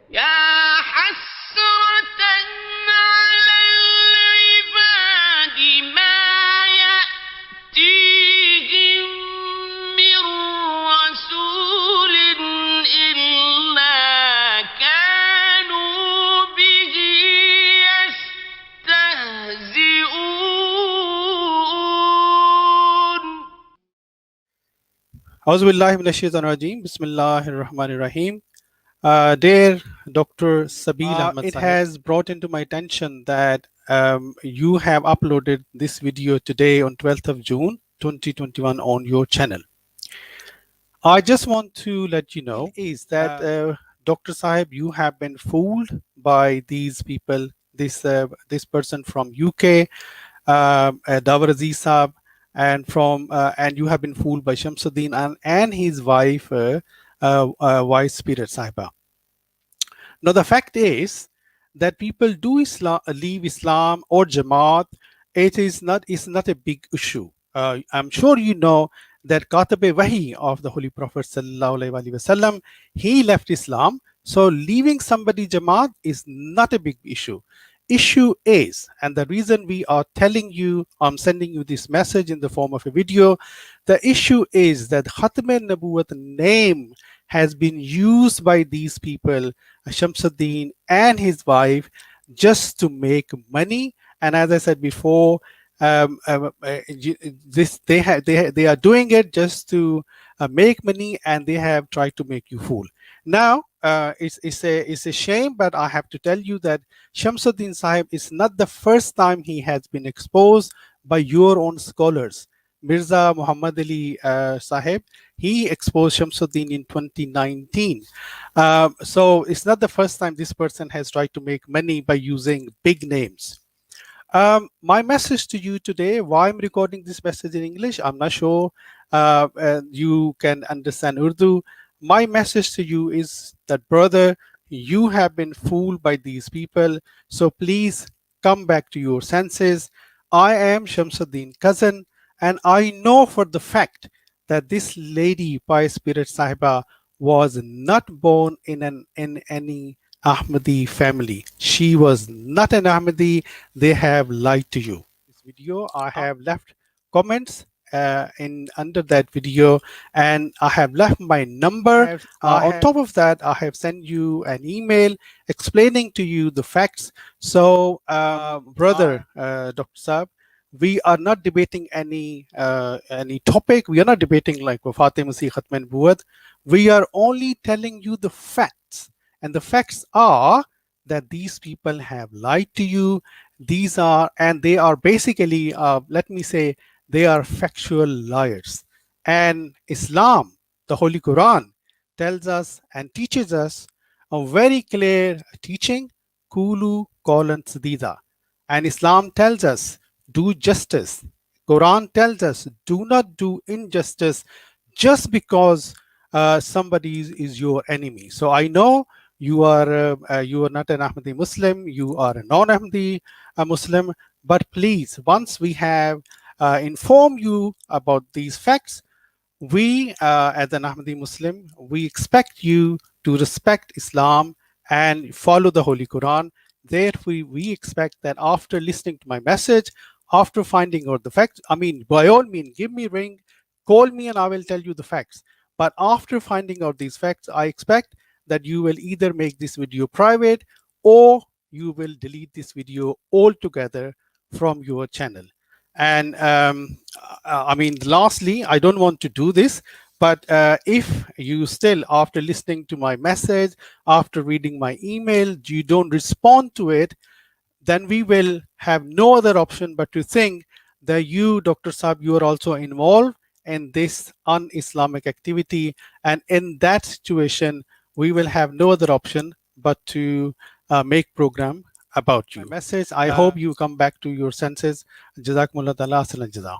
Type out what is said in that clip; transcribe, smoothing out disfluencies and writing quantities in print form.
يا حسرة على العباد ما يأتيهم من رسول إلا كانوا به يستهزئون. Auzu billahi minash shaitanir rajim. Bismillahir Rahmanir Rahim. Dear Dr. Sabeel Ahmed, it has brought into my attention that you have uploaded this video today on 12th of June 2021 on your channel. I just want to let you know is that Dr. Sahib, you have been fooled by these people, this person from UK, Dawar Aziz Saab, and and you have been fooled by Shamsuddin and his wife, Pious Spirit Sahiba. Now the fact is that people do leave Islam or Jamaat. It's not a big issue. I'm sure you know that Katabe Wahi of the Holy Prophet Sallallahu Alaihi Wasallam, he left Islam. So leaving somebody Jamaat is not a big issue. Issue is, and the reason we are telling you, I'm sending you this message in the form of a video, the issue is that Khatm Nabuwat name has been used by these people, Shamsuddin and his wife, just to make money. And as I said before, they are doing it just to make money, and they have tried to make you fool. Now, it's a shame, but I have to tell you that Shamsuddin Sahib is not the first time he has been exposed by your own scholars. Mirza Muhammad Ali Sahib, he exposed Shamsuddin in 2019. So it's not the first time this person has tried to make money by using big names. My message to you today, why I'm recording this message in English, I'm not sure you can understand Urdu. My message to you is that, brother, you have been fooled by these people. So please come back to your senses. I am Shamsuddin cousin, and I know for the fact that this lady, Pious Spirit Sahiba, was not born in any Ahmadi family. She was not an Ahmadi. They have lied to you. This video, I have left comments in under that video, and I have left my number. On top of that, I have sent you an email explaining to you the facts. So, brother, Dr. Saab, we are not debating any topic. We are not debating like Wafat Masih Khatm Nubuwwat. We are only telling you the facts. And the facts are that these people have lied to you. They are basically, let me say, they are factual liars. And Islam, the Holy Quran, tells us and teaches us a very clear teaching, Kulu Qawlan Sadida. And Islam tells us, do justice. Quran tells us, do not do injustice just because somebody is your enemy. So I know you are not an Ahmadi Muslim, you are a non-Ahmadi Muslim, but please, once we have informed you about these facts, we as an Ahmadi Muslim, we expect you to respect Islam and follow the Holy Quran. Therefore, we expect that after listening to my message, after finding out the facts, I mean, by all means, give me a ring, call me, and I will tell you the facts. But after finding out these facts, I expect that you will either make this video private or you will delete this video altogether from your channel. And I mean, lastly, I don't want to do this, but if you still, after listening to my message, after reading my email, you don't respond to it, then we will have no other option but to think that you, Dr. Saab, you are also involved in this un-Islamic activity. And in that situation, we will have no other option but to make program about you. My message, I hope you come back to your senses. Jazakumullah ta'ala, aslan jaza.